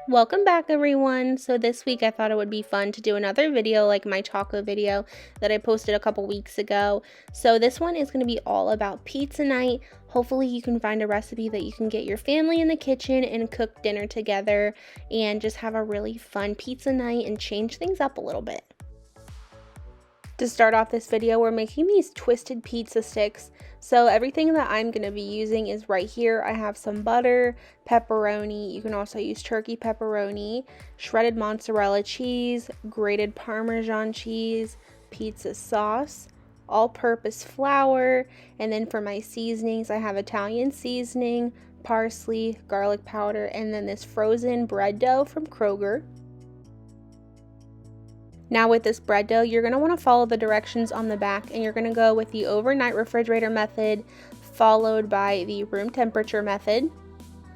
Welcome back, everyone. So this week I thought it would be fun to do another video like my taco video that I posted a couple weeks ago. So this one is going to be all about pizza night. Hopefully you can find a recipe that you can get your family in the kitchen and cook dinner together and just have a really fun pizza night and change things up a little bit. To start off this video, we're making these twisted pizza sticks. So everything that I'm going to be using is right here. I have some butter, pepperoni, you can also use turkey pepperoni, shredded mozzarella cheese, grated Parmesan cheese, pizza sauce, all-purpose flour, and then for my seasonings, I have Italian seasoning, parsley, garlic powder, and then this frozen bread dough from Kroger. Now with this bread dough, you're going to want to follow the directions on the back, and you're going to go with the overnight refrigerator method followed by the room temperature method.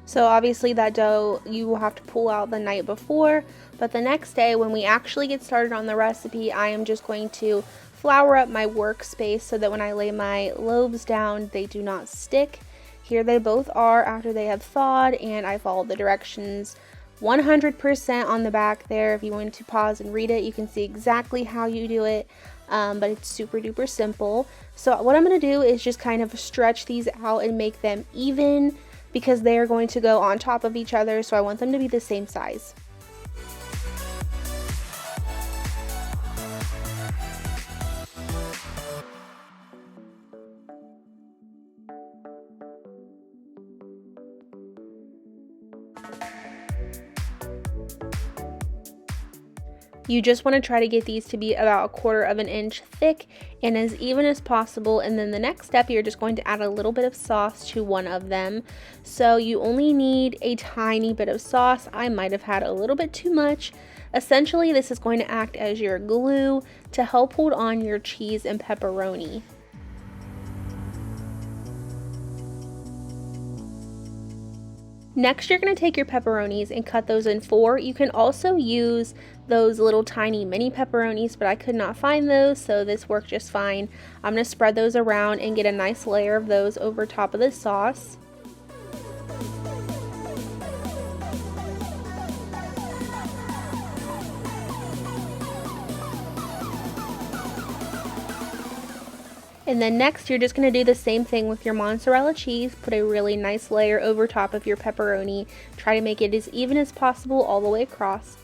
So obviously that dough you will have to pull out the night before, but the next day when we actually get started on the recipe, I am just going to flour up my workspace so that when I lay my loaves down, they do not stick. Here they both are after they have thawed, and I followed the directions 100% on the back there. If you want to pause and read it, you can see exactly how you do it, but it's super duper simple. So what I'm going to do is just kind of stretch these out and make them even because they are going to go on top of each other, so I want them to be the same size. You just want to try to get these to be about 1/4 of an inch thick and as even as possible, and then the next step you're just going to add a little bit of sauce to one of them. So you only need a tiny bit of sauce. I might have had a little bit too much. Essentially this is going to act as your glue to help hold on your cheese and pepperoni. Next, you're going to take your pepperonis and cut those in 4. You can also use those little tiny mini pepperonis, but I could not find those, so this worked just fine. I'm going to spread those around and get a nice layer of those over top of the sauce. And then next, you're just going to do the same thing with your mozzarella cheese. Put a really nice layer over top of your pepperoni. Try to make it as even as possible all the way across.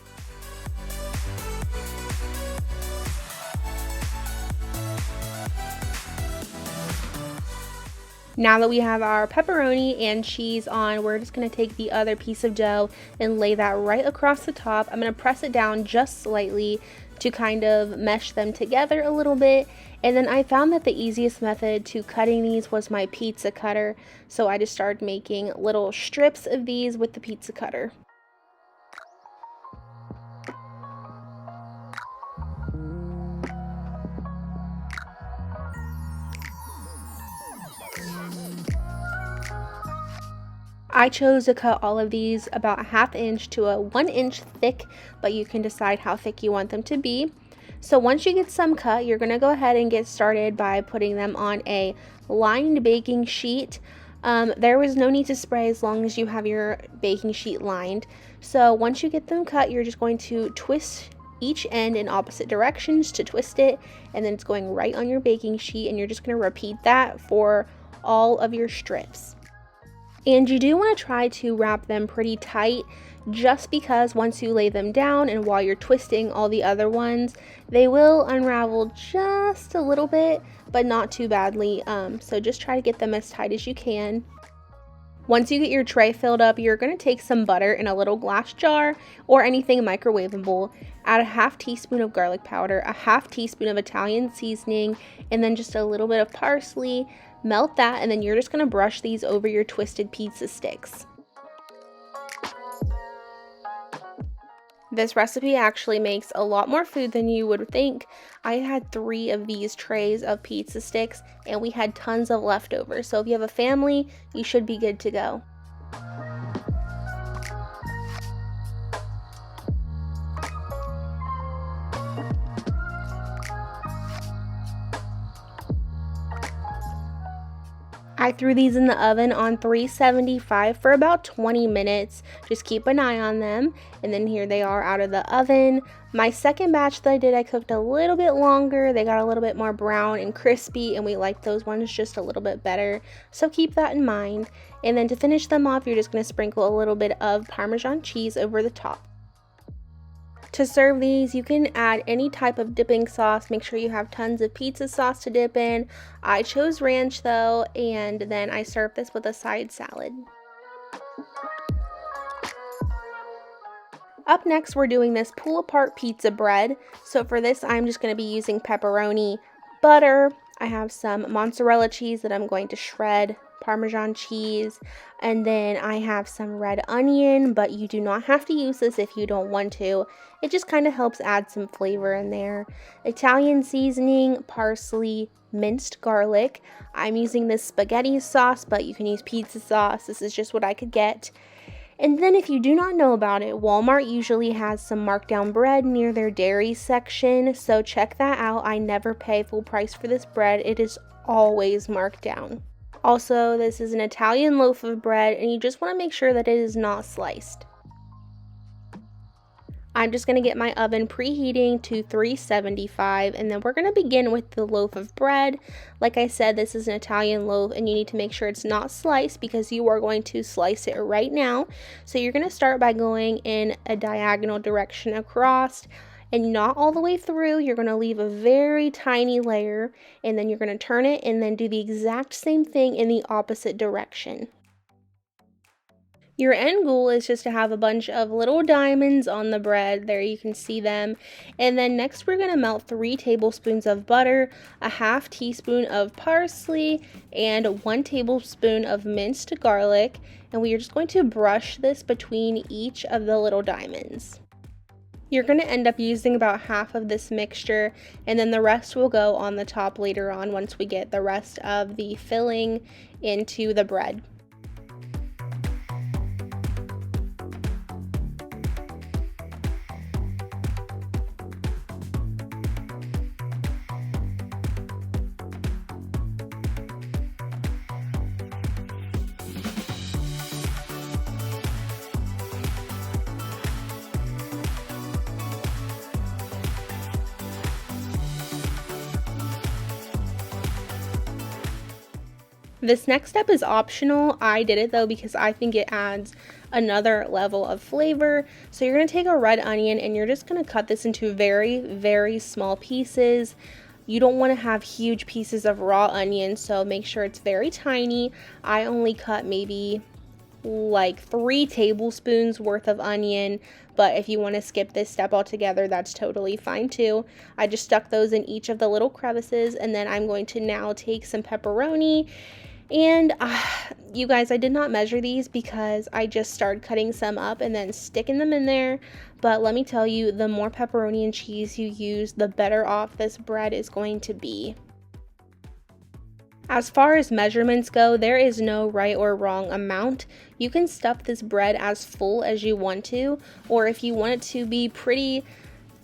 Now that we have our pepperoni and cheese on, we're just going to take the other piece of dough and lay that right across the top. I'm going to press it down just slightly to kind of mesh them together a little bit. And then I found that the easiest method to cutting these was my pizza cutter. So I just started making little strips of these with the pizza cutter. I chose to cut all of these about a 1/2 inch to a 1 inch thick, but you can decide how thick you want them to be. So once you get some cut, you're going to go ahead and get started by putting them on a lined baking sheet. There was no need to spray as long as you have your baking sheet lined. So once you get them cut, you're just going to twist each end in opposite directions to twist it, and then it's going right on your baking sheet, and you're just going to repeat that for all of your strips. And you do want to try to wrap them pretty tight, just because once you lay them down and while you're twisting all the other ones, they will unravel just a little bit, but not too badly. So just try to get them as tight as you can. Once you get your tray filled up, you're going to take some butter in a little glass jar or anything microwavable. Add a 1/2 teaspoon of garlic powder, a 1/2 teaspoon of Italian seasoning, and then just a little bit of parsley. Melt that, and then you're just going to brush these over your twisted pizza sticks. This recipe actually makes a lot more food than you would think. I had 3 of these trays of pizza sticks, and we had tons of leftovers. So if you have a family, you should be good to go. I threw these in the oven on 375 for about 20 minutes. Just keep an eye on them. And then here they are out of the oven. My second batch that I did, I cooked a little bit longer. They got a little bit more brown and crispy, and we like those ones just a little bit better. So keep that in mind. And then to finish them off, you're just going to sprinkle a little bit of Parmesan cheese over the top. To serve these, you can add any type of dipping sauce. Make sure you have tons of pizza sauce to dip in. I chose ranch though, and then I served this with a side salad. Up next, we're doing this pull-apart pizza bread. So for this, I'm just going to be using pepperoni, butter. I have some mozzarella cheese that I'm going to shred, Parmesan cheese, and then I have some red onion, but you do not have to use this if you don't want to. It just kind of helps add some flavor in there. Italian seasoning, parsley, minced garlic. I'm using this spaghetti sauce, but you can use pizza sauce. This is just what I could get. And then if you do not know about it, Walmart usually has some markdown bread near their dairy section, so check that out. I never pay full price for this bread. It is always marked down. Also, this is an Italian loaf of bread, and you just want to make sure that it is not sliced. I'm just going to get my oven preheating to 375, and then we're going to begin with the loaf of bread. Like I said, this is an Italian loaf, and you need to make sure it's not sliced because you are going to slice it right now. So you're going to start by going in a diagonal direction across, and not all the way through. You're going to leave a very tiny layer, and then you're going to turn it and then do the exact same thing in the opposite direction. Your end goal is just to have a bunch of little diamonds on the bread. There you can see them. And then next we're going to melt 3 tablespoons of butter, a half teaspoon of parsley, and 1 tablespoon of minced garlic. And we are just going to brush this between each of the little diamonds. You're going to end up using about half of this mixture, and then the rest will go on the top later on once we get the rest of the filling into the bread. This next step is optional. I did it though because I think it adds another level of flavor. So you're going to take a red onion and you're just going to cut this into very, very small pieces. You don't want to have huge pieces of raw onion, so make sure it's very tiny. I only cut maybe like 3 tablespoons worth of onion, but if you want to skip this step altogether, that's totally fine too. I just stuck those in each of the little crevices, and then I'm going to now take some pepperoni. And you guys, I did not measure these because I just started cutting some up and then sticking them in there. But let me tell you, the more pepperoni and cheese you use, the better off this bread is going to be. As far as measurements go, there is no right or wrong amount. You can stuff this bread as full as you want to, or if you want it to be pretty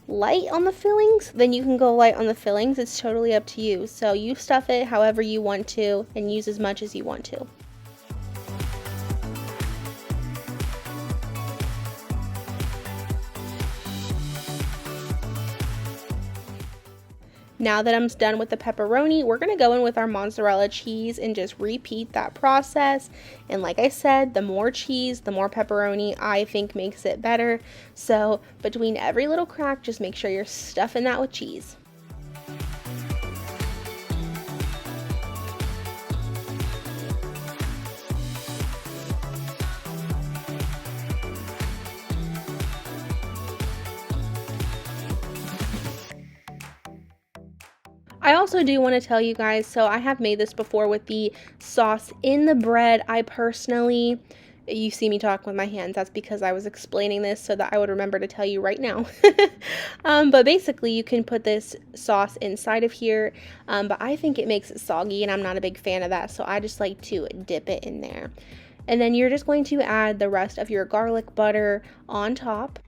light on the fillings, then you can go light on the fillings. It's totally up to you. So you stuff it however you want to and use as much as you want to. Now that I'm done with the pepperoni, we're going to go in with our mozzarella cheese and just repeat that process. And like I said, the more cheese, the more pepperoni, I think makes it better. So between every little crack, just make sure you're stuffing that with cheese. I also do want to tell you guys, so I have made this before with the sauce in the bread. I personally, you see me talk with my hands, that's because I was explaining this so that I would remember to tell you right now. But basically you can put this sauce inside of here, but I think it makes it soggy and I'm not a big fan of that, so I just like to dip it in there. And then you're just going to add the rest of your garlic butter on top.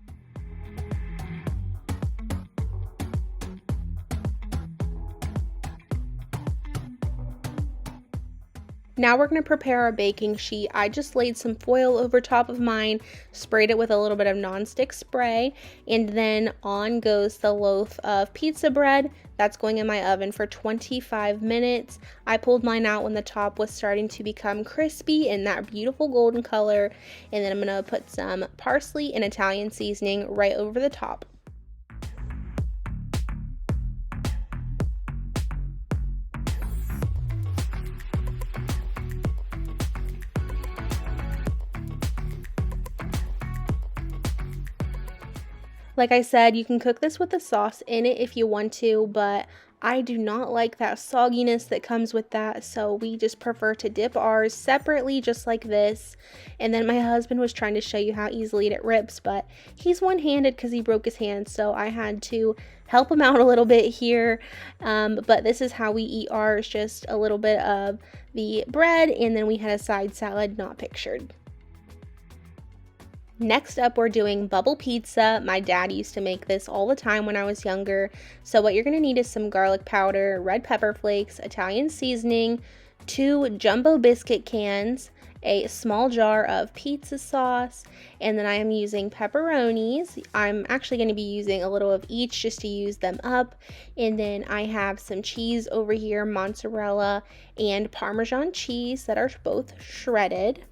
Now we're going to prepare our baking sheet. I just laid some foil over top of mine, sprayed it with a little bit of nonstick spray, and then on goes the loaf of pizza bread. That's going in my oven for 25 minutes. I pulled mine out when the top was starting to become crispy in that beautiful golden color, and then I'm going to put some parsley and Italian seasoning right over the top. Like I said, you can cook this with the sauce in it if you want to, but I do not like that sogginess that comes with that, so we just prefer to dip ours separately just like this. And then my husband was trying to show you how easily it rips, but he's one-handed because he broke his hand, so I had to help him out a little bit here. But this is how we eat ours, just a little bit of the bread, and then we had a side salad not pictured. Next up, we're doing bubble pizza. My dad used to make this all the time when I was younger. So what you're going to need is some garlic powder, red pepper flakes, Italian seasoning, 2 jumbo biscuit cans, a small jar of pizza sauce, and then I am using pepperonis. I'm actually going to be using a little of each just to use them up. And then I have some cheese over here, mozzarella and Parmesan cheese that are both shredded.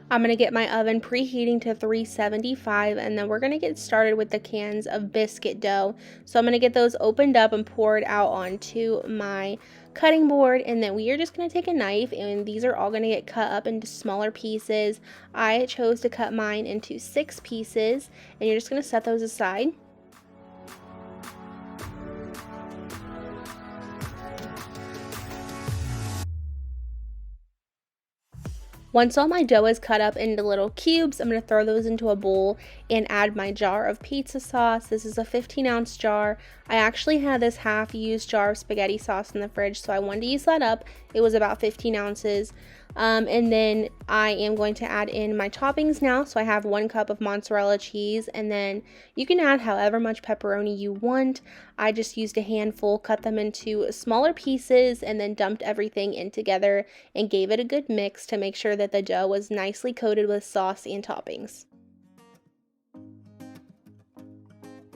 I'm going to get my oven preheating to 375, and then we're going to get started with the cans of biscuit dough. So I'm going to get those opened up and poured out onto my cutting board, and then we are just going to take a knife, and these are all going to get cut up into smaller pieces. I chose to cut mine into 6 pieces, and you're just going to set those aside. Once all my dough is cut up into little cubes, I'm going to throw those into a bowl and add my jar of pizza sauce. This is a 15-ounce jar. I actually had this half-used jar of spaghetti sauce in the fridge, so I wanted to use that up. It was about 15 ounces. And then I am going to add in my toppings now. So I have 1 cup of mozzarella cheese, and then you can add however much pepperoni you want. I just used a handful, cut them into smaller pieces, and then dumped everything in together and gave it a good mix to make sure that the dough was nicely coated with sauce and toppings.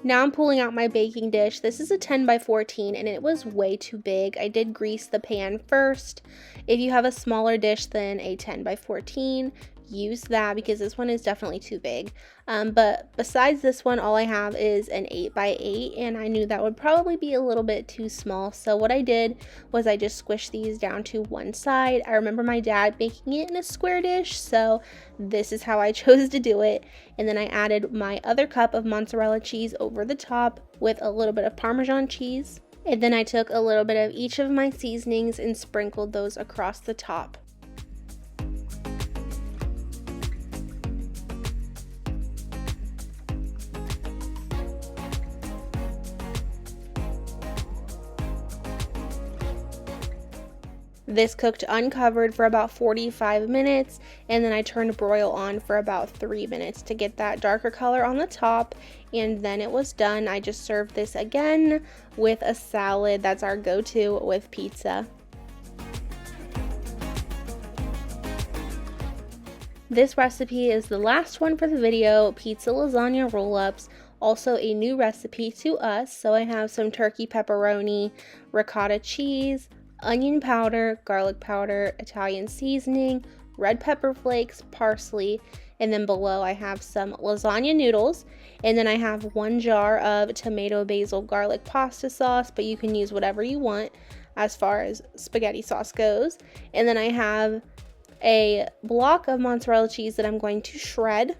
Now I'm pulling out my baking dish. This is a 10 by 14 and it was way too big. I did grease the pan first. If you have a smaller dish than a 10 by 14, use that because this one is definitely too big. But besides this one, all I have is an 8 by 8 and I knew that would probably be a little bit too small. So what I did was I just squished these down to one side. I remember my dad making it in a square dish, so this is how I chose to do it. And then I added my other cup of mozzarella cheese over the top with a little bit of Parmesan cheese. And then I took a little bit of each of my seasonings and sprinkled those across the top. This cooked uncovered for about 45 minutes, and then I turned broil on for about 3 minutes to get that darker color on the top, and then it was done. I just served this again with a salad. That's our go-to with pizza. This recipe is the last one for the video, pizza lasagna roll-ups. Also a new recipe to us, so I have some turkey pepperoni, ricotta cheese, onion powder, garlic powder, Italian seasoning, red pepper flakes, parsley, and then below I have some lasagna noodles, and then I have 1 jar of tomato basil garlic pasta sauce, but you can use whatever you want as far as spaghetti sauce goes. And then I have a block of mozzarella cheese that I'm going to shred.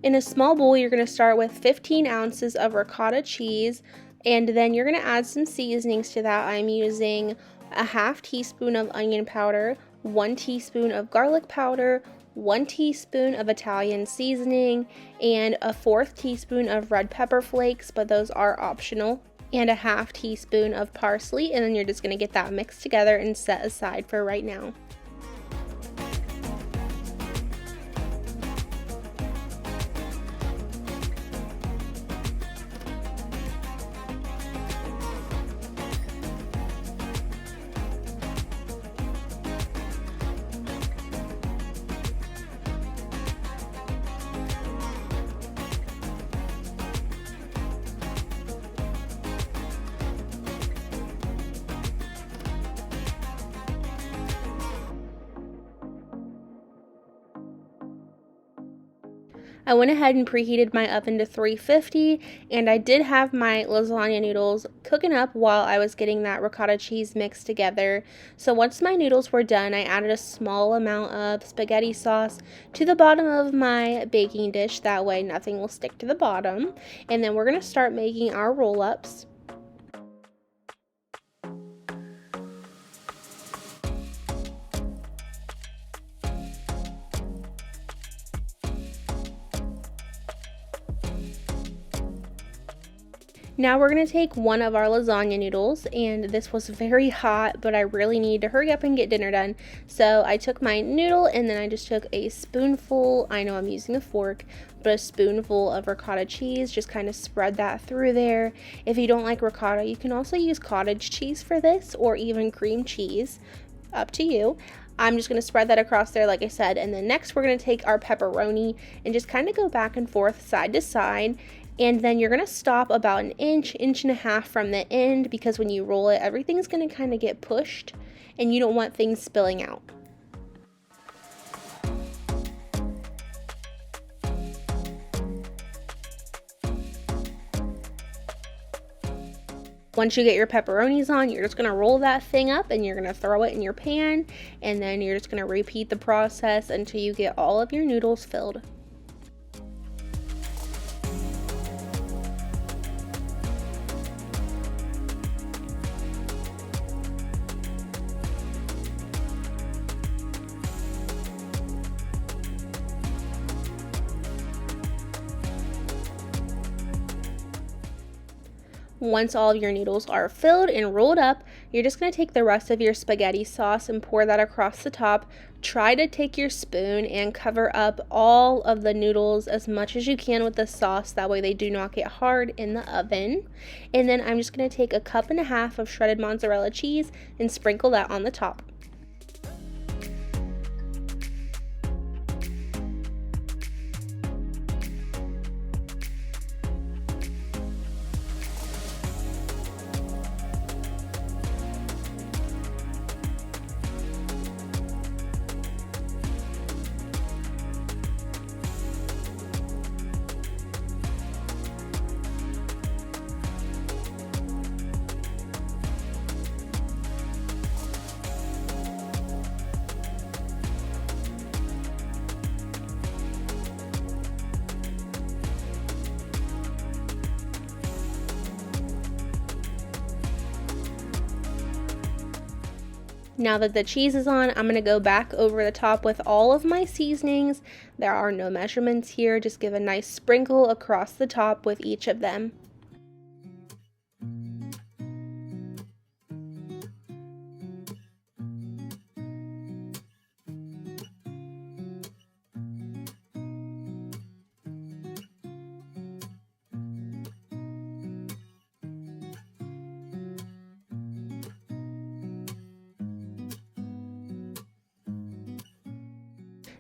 In a small bowl, you're going to start with 15 ounces of ricotta cheese, and then you're going to add some seasonings to that. I'm using a half teaspoon of onion powder, 1 teaspoon of garlic powder, 1 teaspoon of Italian seasoning, and a 1/4 teaspoon of red pepper flakes, but those are optional, and a half teaspoon of parsley, and then you're just going to get that mixed together and set aside for right now. I went ahead and preheated my oven to 350, and I did have my lasagna noodles cooking up while I was getting that ricotta cheese mixed together. So once my noodles were done, I added a small amount of spaghetti sauce to the bottom of my baking dish. That way nothing will stick to the bottom. And then we're going to start making our roll-ups. Now we're going to take one of our lasagna noodles, and this was very hot, but I really need to hurry up and get dinner done. So I took my noodle and then I just took a spoonful, I know I'm using a fork, but a spoonful of ricotta cheese, just kind of spread that through there. If you don't like ricotta, you can also use cottage cheese for this, or even cream cheese, up to you. I'm just going to spread that across there like I said, and then next we're going to take our pepperoni and just kind of go back and forth side to side. And then you're going to stop about an inch and a half from the end, because when you roll it, everything's going to kind of get pushed and you don't want things spilling out. Once you get your pepperonis on, you're just going to roll that thing up and you're going to throw it in your pan, and then you're just going to repeat the process until you get all of your noodles filled. Once all of your noodles are filled and rolled up, you're just going to take the rest of your spaghetti sauce and pour that across the top. Try to take your spoon and cover up all of the noodles as much as you can with the sauce. That way they do not get hard in the oven. And then I'm just going to take a cup and a half of shredded mozzarella cheese and sprinkle that on the top. Now that the cheese is on, I'm going to go back over the top with all of my seasonings. There are no measurements here, just give a nice sprinkle across the top with each of them.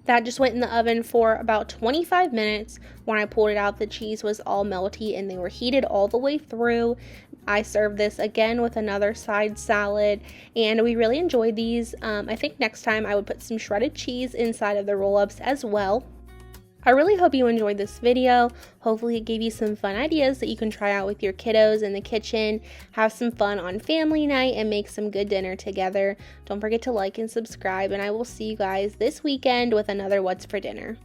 That just went in the oven for about 25 minutes. When I pulled it out, the cheese was all melty and they were heated all the way through. I served this again with another side salad, and we really enjoyed these. I think next time I would put some shredded cheese inside of the roll-ups as well. I really hope you enjoyed this video. Hopefully it gave you some fun ideas that you can try out with your kiddos in the kitchen, have some fun on family night, and make some good dinner together. Don't forget to like and subscribe, and I will see you guys this weekend with another What's for Dinner.